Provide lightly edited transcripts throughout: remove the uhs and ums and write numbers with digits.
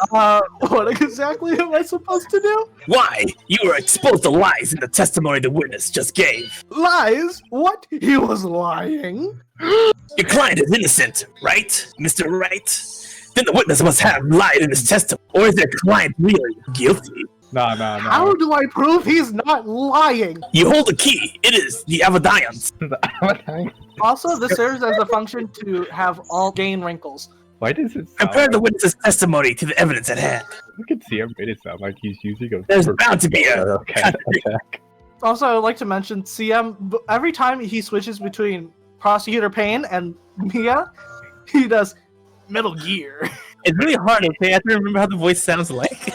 What exactly am I supposed to do? Why? You were exposed to lies in the testimony the witness just gave. Lies? What? He was lying? Your client is innocent, right, Mr. Wright? Then the witness must have lied in his testimony, or is your client really guilty? No. How do I prove he's not lying? You hold the key. It is the evidence. Also, this serves as a function to have all gain wrinkles. Why does it sound Compare the witness's testimony to the evidence at hand. You can see him made it sound like he's using a There's bound to be a attack. Also, I would like to mention CM, every time he switches between Prosecutor Payne and Mia, he does Metal Gear. It's really hard, okay? I have to remember how the voice sounds like.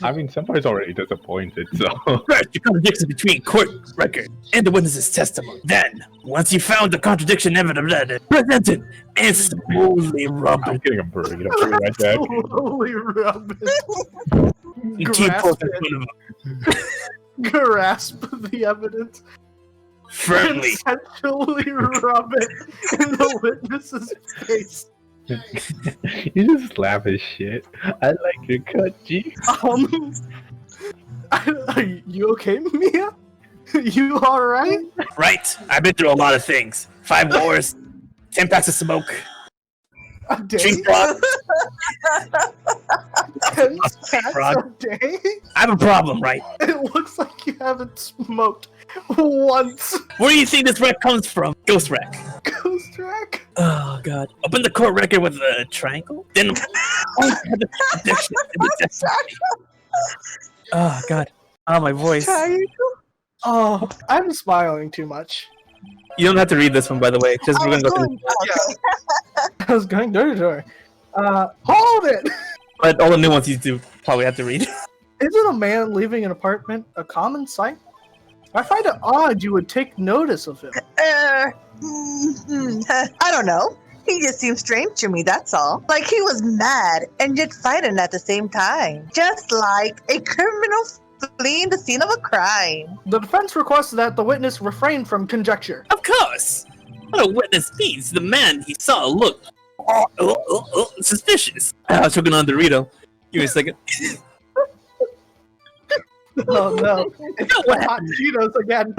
I mean, somebody's already disappointed, so... First, the contradiction between court record and the witness's testimony. Then, once you found the contradiction evidence presented and slowly rub I'm it. getting a burrito right back. Slowly rub it. You keep Grasp both in it. front of him. Grasp the evidence. Firmly. And essentially rub it in the witness's face. You just laugh as shit. I like your cut, G. Are you okay, Mia? You alright? Right. I've been through a lot of things. 5 wars, 10 packs of smoke, A day? tree frog. 10 packs Frog. a day? I have a problem, right? It looks like you haven't smoked once. Where do you think this wreck comes from? Ghost wreck. Ghost track? Oh, God. Open the court record with a triangle? Then... the contradiction in the testimony. Oh, God. Oh, my voice. Oh, I'm smiling too much. You don't have to read this one, by the way. Just we're gonna go through. I was going door to door. Hold it! But all the new ones you do probably have to read. Isn't a man leaving an apartment a common sight? I find it odd you would take notice of him. I don't know. He just seems strange to me, that's all. Like he was mad and yet fighting at the same time. Just like a criminal fleeing the scene of a crime. The defense requests that the witness refrain from conjecture. Of course. What a witness means the man he saw looked suspicious. I was choking on Dorito. Give me a second. Oh no. It's the hot Cheetos again.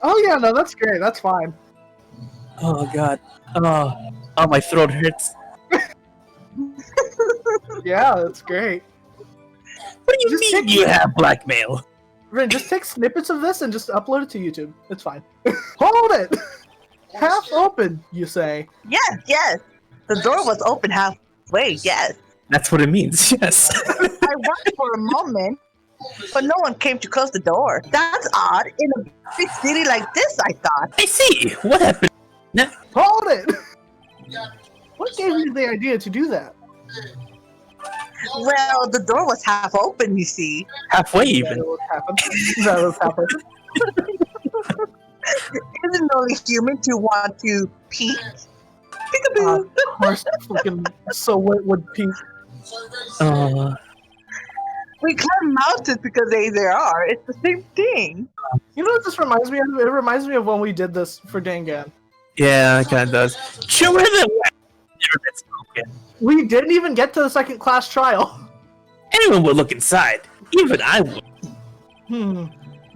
Oh yeah, no, that's great. That's fine. Oh, God. Oh, my throat hurts. Yeah, that's great. What do you Just mean take- you have blackmail? Rin, just take snippets of this and just upload it to YouTube. It's fine. Hold it! Half open, you say. Yes. The door was open halfway, yes. That's what it means, yes. I watched for a moment, but no one came to close the door. That's odd. In a big city like this, I thought. I see. What happened? Now, Hold it! What gave you the idea to do that? Well, the door was half open, you see. halfway That even. was happened. That was happened. Isn't only human to want to peek? Peekaboo. Of course, fucking so it would peak. We climb mountains because they are. It's the same thing. You know what this reminds me of? It reminds me of when we did this for Dangan. Yeah, it kind of does. Show her the way. Never been spoken. We didn't even get to the second class trial. Anyone would look inside. Even I would.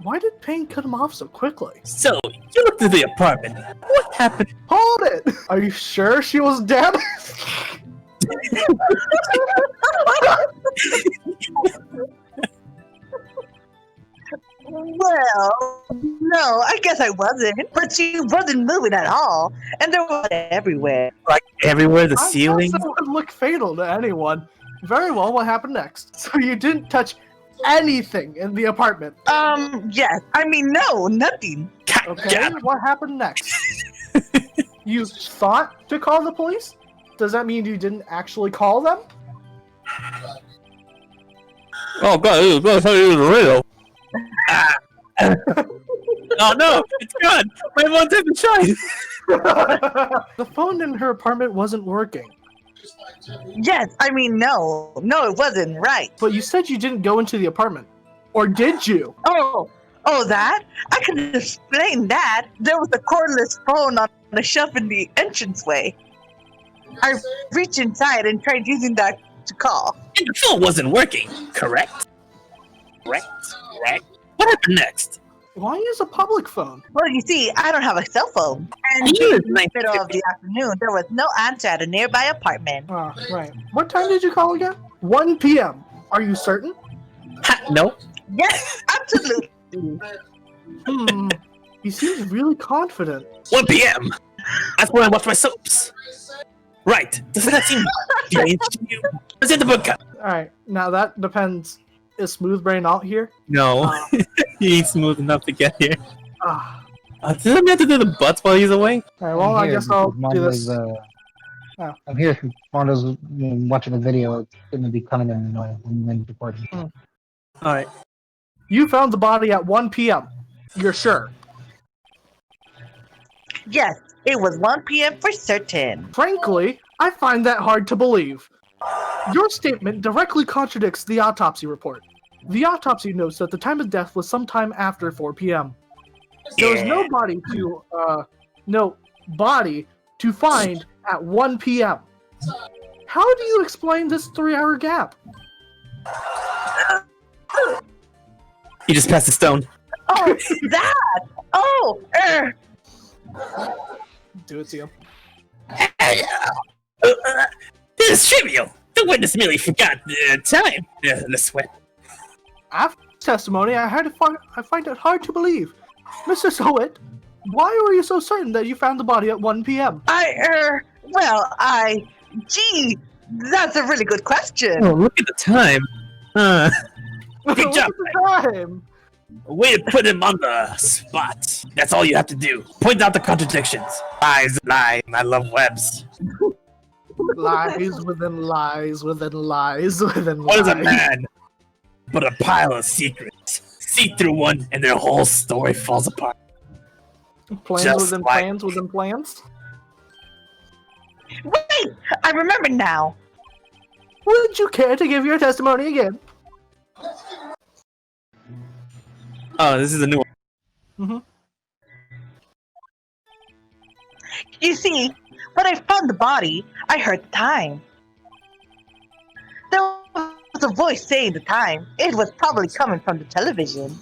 Why did Payne cut him off so quickly? So, you looked at the apartment. What happened? Hold it! Are you sure she was dead? Well, no, I guess I wasn't. But she wasn't moving at all. And there was everywhere. Like everywhere, the I ceiling. thought that would look fatal to anyone. Very well, what happened next? So you didn't touch anything in the apartment. Yes. I mean, no, nothing. Okay, what happened next? You thought to call the police? Does that mean you didn't actually call them? Oh god, it was real. Oh no, it's gone. My phone's in the shine. The phone in her apartment wasn't working. Yes, I mean, no, it wasn't right. But you said you didn't go into the apartment. Or did you? Oh, that? I can explain that. There was a cordless phone on the shelf in the entranceway. I reached inside and tried using that to call. And the phone wasn't working, correct? Correct. What happened next? Why use a public phone? Well, you see, I don't have a cell phone. And You in was the middle of the afternoon, there was no answer at a nearby apartment. Ah, right. What time did you call again? 1 p.m. Are you certain? Ha, no. Yes, absolutely. He seems really confident. 1 p.m. That's when I watch my soaps. Right. Doesn't that seem strange to you? Let's hit the book. Alright, now that depends. Is Smooth Brain out here? No. He ain't smooth enough to get here. Ah. Does that have to do the butts while he's away? Alright, well, I guess I'll do this. I'm here if Mondo's watching the video. It's going to be coming in when recording. Alright. You found the body at 1 p.m. You're sure? Yes, it was 1 p.m. for certain. Frankly, I find that hard to believe. Your statement directly contradicts the autopsy report. The autopsy notes that the time of death was sometime after 4 p.m. There was no body to find at 1 p.m. How do you explain this 3-hour gap? He just passed the stone. Oh, that! Oh, Do it to you. This is trivial. The witness merely forgot the time. The sweat. After testimony, I find it hard to believe. Mr. Sowit, why were you so certain that you found the body at 1 p.m.? Gee, that's a really good question. Oh, look at the time. Good job. What's the time? Way to put him on the spot. That's all you have to do. Point out the contradictions. Lies, lies. I love webs. Lies within lies within lies within lies. What is a man but a pile of secrets? See through one, and their whole story falls apart. Plans Just within like- plans within plans? Wait, I remember now. Would you care to give your testimony again? Oh, this is a new one. Mm-hmm. You see, when I found the body, I heard the time. There was a voice saying the time. It was probably coming from the television.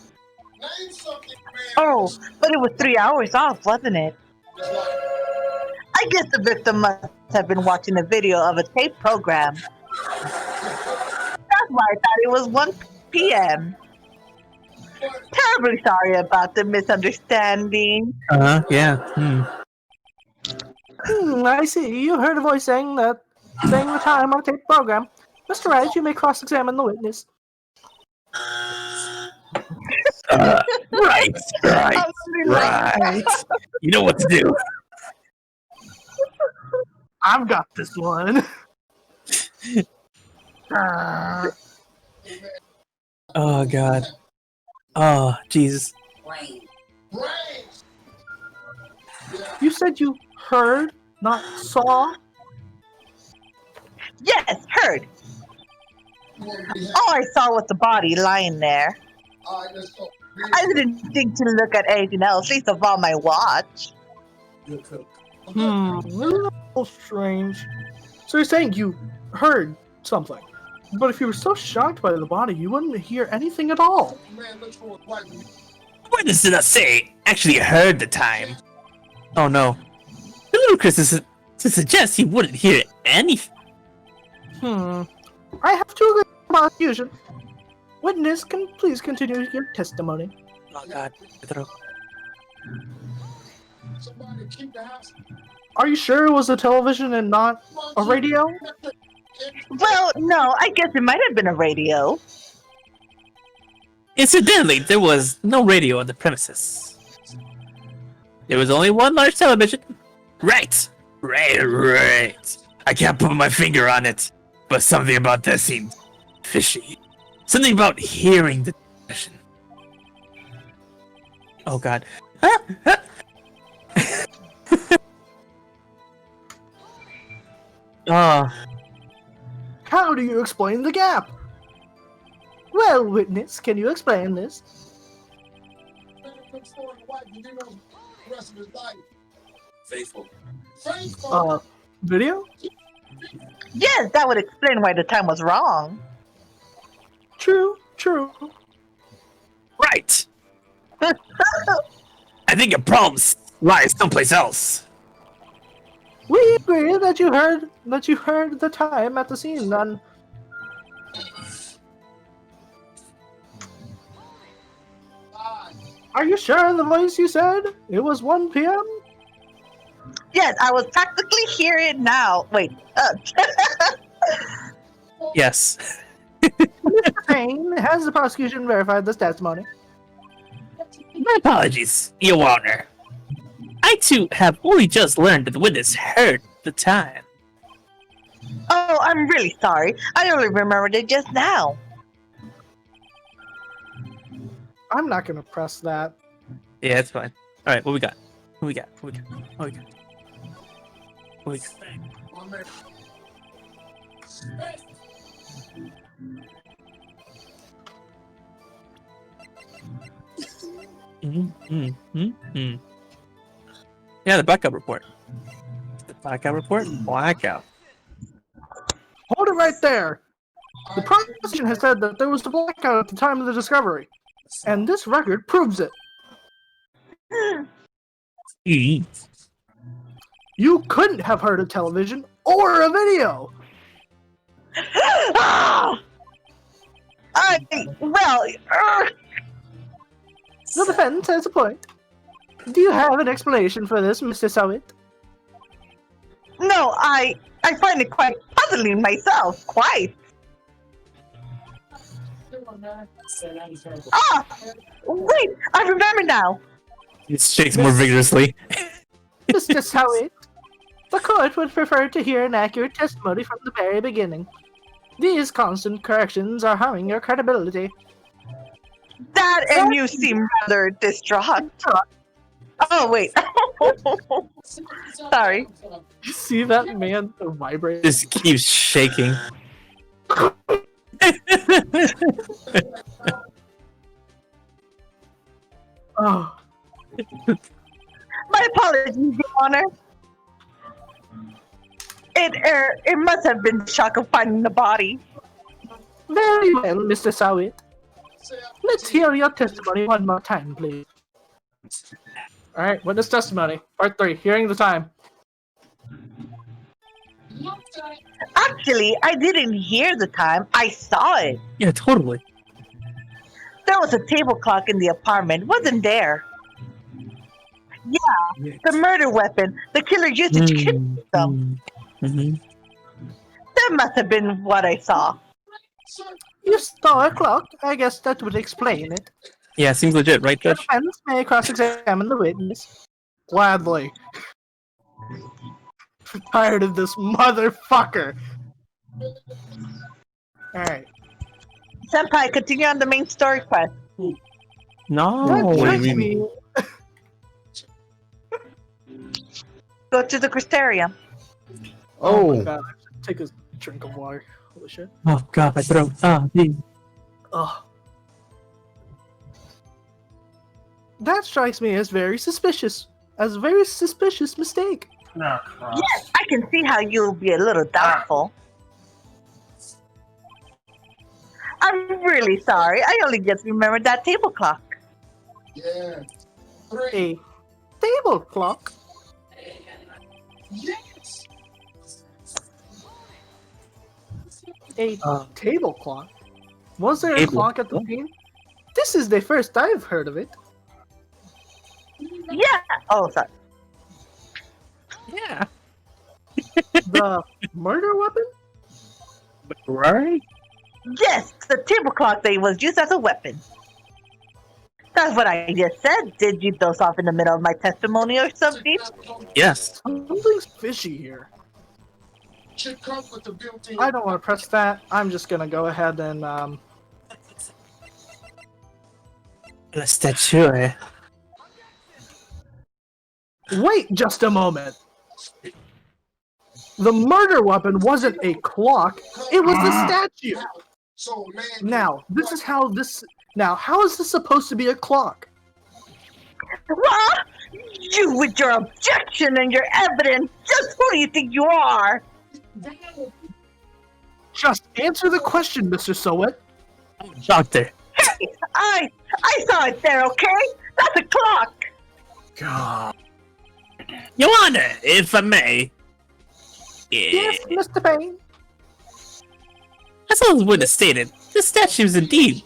Oh, but it was 3 hours off, wasn't it? I guess the victim must have been watching a video of a tape program. That's why I thought it was 1 p.m. Terribly sorry about the misunderstanding. Yeah. I see. You heard a voice saying the time on a tape program. Mr. Wright, you may cross-examine the witness. Right. You know what to do. I've got this one. Oh, God. Oh, Jesus. You said you heard, not saw? Yes, heard. All I saw was the body lying there. I didn't think to look at anything else, least of all my watch. A little strange. So you're saying you heard something, but if you were so shocked by the body, you wouldn't hear anything at all. Witness did not say actually heard the time. Oh no. The little Chris is to suggest he wouldn't hear anything. I have to agree with the prosecution. Witness, can please continue your testimony. Oh God. Are you sure it was a television and not a radio? Well, no, I guess it might have been a radio. Incidentally, there was no radio on the premises. There was only one large television. Right. I can't put my finger on it, but something about that seemed fishy. Something about hearing the television. Oh God. How do you explain the gap? Well, witness, can you explain this? Faithful. Video? Yes, that would explain why the time was wrong. True, true. Right. I think your problem lies someplace else. We agree that you heard the time at the scene. Then, are you sure in the voice you said it was 1 p.m.? Yes, I was practically hear it now. Wait. Yes. Mr. Payne, has the prosecution verified this testimony? My apologies, Your Honor. I too have only just learned that the witness heard the time. Oh, I'm really sorry. I only remembered it just now. I'm not gonna press that. Yeah, it's fine. All right, what we got? What we got? What we got? What we got? What we got? Yeah, the blackout report. The blackout report? Blackout. Hold it right there. The prosecution has said that there was a blackout at the time of the discovery, and this record proves it. You couldn't have heard a television or a video. The defense has a point. Do you have an explanation for this, Mr. Sowit? No, I find it quite puzzling myself. Quite. Wait, I remember now. He shakes more vigorously. Mr. Sowit, the court would prefer to hear an accurate testimony from the very beginning. These constant corrections are harming your credibility. That and you seem rather distraught. Oh, wait. Sorry. You see that man vibrate? Just keeps shaking. Oh, My apologies, Your Honor. It must have been the shock of finding the body. very well, Mr. Sowit. Let's hear your testimony one more time, please. Alright, witness testimony. Part 3, hearing the time. Actually, I didn't hear the time. I saw it. Yeah, totally. There was a table clock in the apartment, wasn't there? Yeah, the murder weapon. The killer used it to kill them. That must have been what I saw. You saw a clock. I guess that would explain it. Yeah, seems legit, right, The Judge? defense may cross-examine the witness. Gladly. Tired of this motherfucker. Alright. Senpai, continue on the main story quest. No. That What do strikes you mean? me. Go to the Crystarium. Oh my god, I should take a drink of water. Holy shit. Oh god, my throat. Ah, geez. Ugh. That strikes me as very suspicious. As a very suspicious mistake. Yes, I can see how you'll be a little doubtful. I'm really sorry. I only just remembered that table clock. Yeah. A table clock? Yes. A table clock? Was there a Table clock at the clock? scene? This is the first I've heard of it. Yeah. Oh, sorry. Yeah. The murder weapon? Right? Yes, the table clock thing was used as a weapon. That's what I just said. Did you doze off in the middle of my testimony or something? Yes. Something's fishy here. Should come with the built-in. I don't want to press that. I'm just gonna go ahead and La statue. wait just a moment. The murder weapon wasn't a clock, it was the statue. So man. Now, how is this supposed to be a clock? What? You with your objection and your evidence. Just who do you think you are? Just answer the question, Mr. Sowit. Doctor. I saw it there, okay? That's a clock. God. Your Honor, if I may. Yes, Mr. Payne. As all the witness stated, this statue is indeed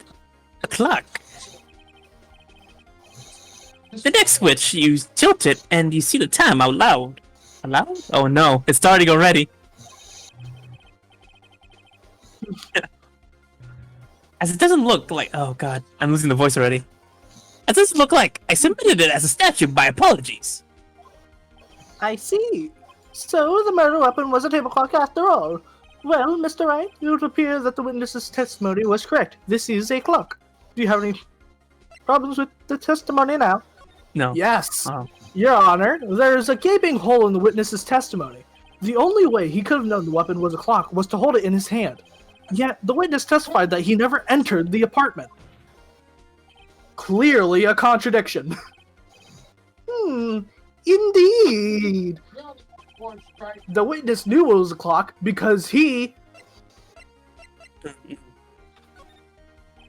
a clock. The next switch, you tilt it and you see the time out loud. Aloud? Oh no, it's starting already. As it doesn't look like. Oh god, I'm losing the voice already. As it doesn't look like I submitted it as a statue by apologies. I see. So the murder weapon was a table clock after all. Well, Mr. Wright, it would appear that the witness's testimony was correct. This is a clock. Do you have any problems with the testimony now? No. Yes. Oh. Your Honor, there is a gaping hole in the witness's testimony. The only way he could have known the weapon was a clock was to hold it in his hand. Yet, the witness testified that he never entered the apartment. Clearly a contradiction. Indeed. The witness knew it was a clock because he...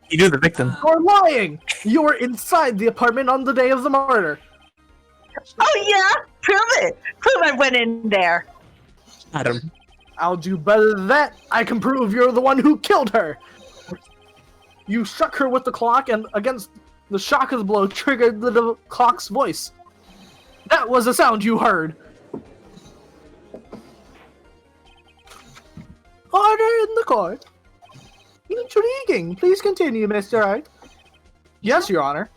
You knew the victim. You're lying! You were inside the apartment on the day of the murder. Oh yeah? Prove it. Prove I went in there. Adam. I'll do better than that. I can prove you're the one who killed her. You struck her with the clock and against the shock of the blow triggered the clock's voice. That was the sound you heard. Order in the court. Intriguing. Please continue, Mr. Wright. Yes, Your Honor.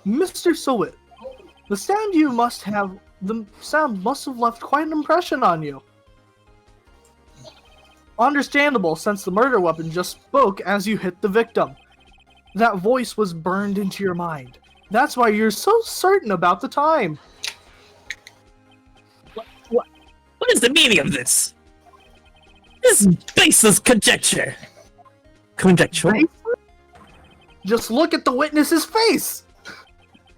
Mr. Sowit, the sound must have left quite an impression on you. Understandable, since the murder weapon just spoke as you hit the victim. That voice was burned into your mind. That's why you're so certain about the time. What is the meaning of this? This is baseless conjecture. Conjecture? Just look at the witness's face.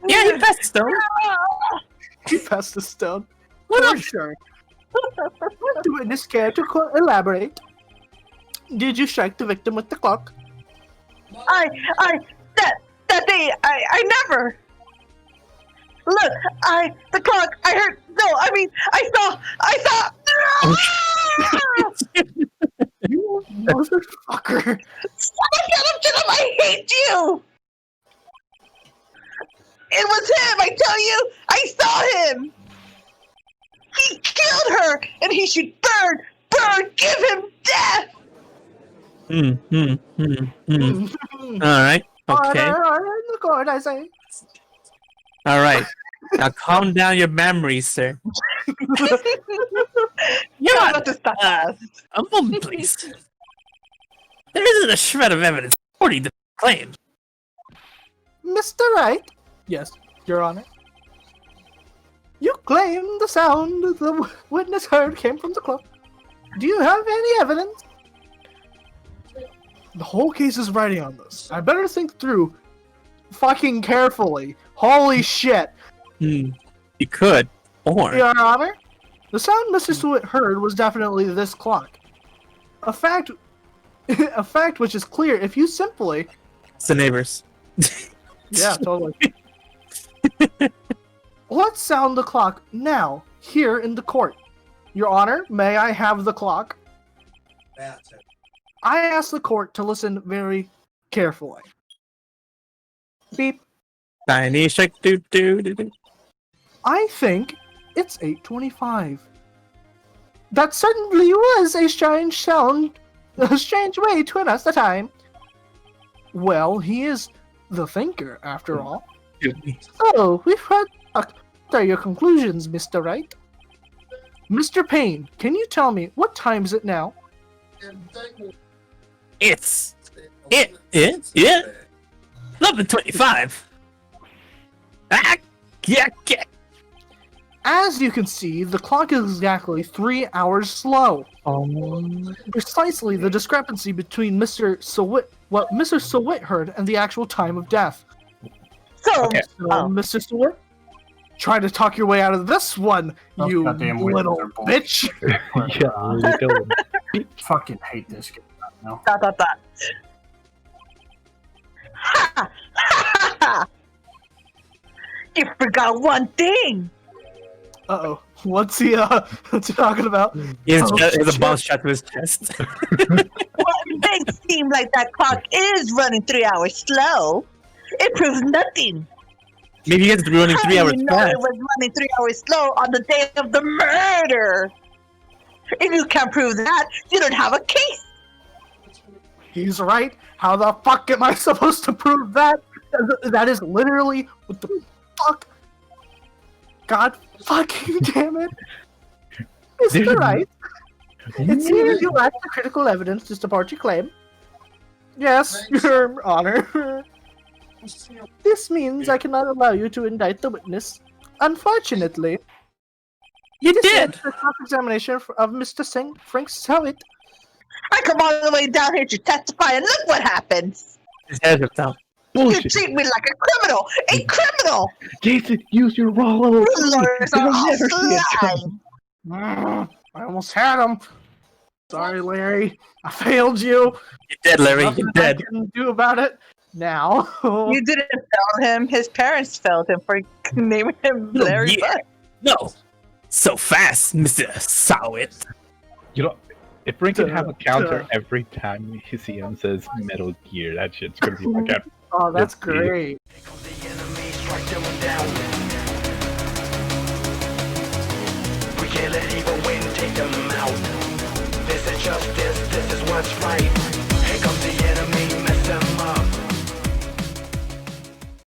Yeah, he passed the stone. He passed the stone. What For up? sure. Would the witness care to elaborate? Did you strike the victim with the clock? That day, I never. Look, the clock, I heard, no, I mean, I saw. You motherfucker. Get him, I hate you. It was him, I tell you, I saw him. He killed her, and he should burn, give him death. Alright, okay. Order in the court, I say. Alright. Now calm down your memories, sir. You're not to stop us. A moment, please. There isn't a shred of evidence supporting the claim. Mr. Wright? Yes, Your Honor. You claim the sound the witness heard came from the clock. Do you have any evidence? The whole case is riding on this. I better think through fucking carefully. Holy shit. You could. Or Your Honor, the sound Mr. Stewart heard was definitely this clock. A fact which is clear if you simply... it's the neighbors. Yeah, totally. Let's sound the clock now, here in the court. Your Honor, may I have the clock? I ask the court to listen very carefully. Beep. Tiny shake doo doo doo doo. I think it's 8:25. That certainly was a strange sound, a strange way to announce the time. Well, he is the thinker, after all. So, we've heard. What are your conclusions, Mr. Wright? Mr. Payne, can you tell me what time is it now? It's 11:25. Ah, yeah. As you can see, the clock is exactly 3 hours slow. Precisely the discrepancy between what Mr. Sowit heard and the actual time of death. So, Okay. So, Mr. Sowit, try to talk your way out of this one, Those you goddamn little witches are bullshit. bitch. Yeah, I really don't. Fucking hate this game right now. Dot, dot, dot. Ha! Ha! Ha! Ha! You forgot one thing. Uh-oh. What's he talking about? He has Oh, a shit. bomb shot to his chest. Well, it may seem like that clock is running 3 hours slow. It proves nothing. Maybe he gets running How 3 do hours you know fast. it was running 3 hours slow on the day of the murder? If you can't prove that, you don't have a case. He's right. How the fuck am I supposed to prove that? That is literally what the fuck. God fucking damn it. Mr. Wright, it seems you lack the critical evidence to support your claim. Yes, Your Honor. This means I cannot allow you to indict the witness. Unfortunately, You this did! ends the cross-examination of Mr. Frank Sowit. I come all the way down here to testify, and look what happens. His head ripped out. You Bullshit. treat me like a criminal. A criminal. Jason, use your raw level. You lawyers are You'll all never see it. slime. I almost had him. Sorry, Larry. I failed you. You dead, Larry. Nothing You I dead. can do about it now. You didn't fail him. His parents failed him for naming him No, Larry yeah. Buck. No! So fast, Mr. Sowit. You know, if Frank could have a counter every time you see him says Metal Gear, that shit's gonna be like a Oh, that's Yes, great. The enemy, strike them down. We can't let evil win, take them out. This is justice, this is what's right.